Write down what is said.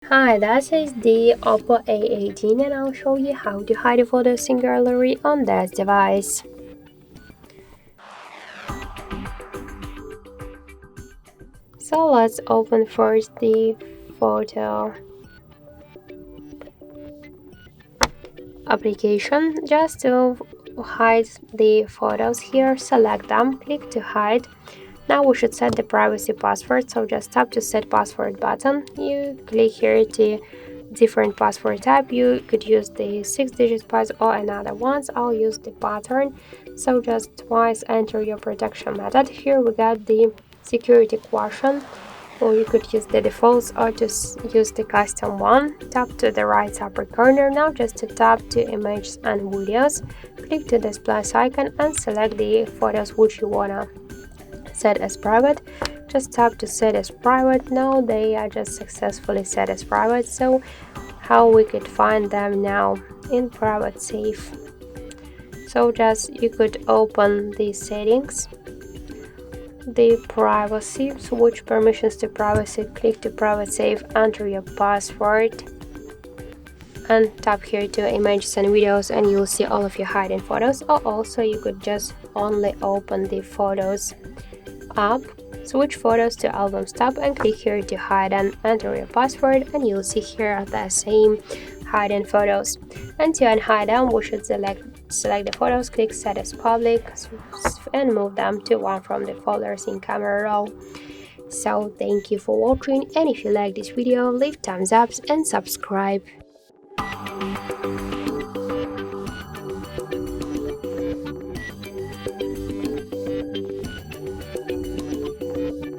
Hi, this is the OPPO A18 and I'll show you how to hide the photos in gallery on this device. So let's open first the photo application. Just to hide the photos here, select them, click to hide. Now we should set the privacy password, so just tap to set password button. You click here to different password type. You could use the 6-digit pass or another ones. I'll use the pattern, so just twice enter your protection method. Here we got the security question, or you could use the defaults or just use the custom one. Tap to the right upper corner. Now just to tap to images and videos, click to this plus icon and select the photos which you wanna set as private. Just tap to set as private. Now they are just successfully set as private. So how we could find them now in private safe? So just you could open the settings, the privacy, switch permissions to privacy, click to private safe, enter your password and tap here to images and videos and you'll see all of your hidden photos. Or also you could just only open the photos app, switch photos to albums tab and click here to hide and enter your password and you'll see here the same hidden photos. And to unhide them, we should select the photos, click set as public and move them to one from the folders in camera roll. So thank you for watching, and if you like this video, leave thumbs up and subscribe.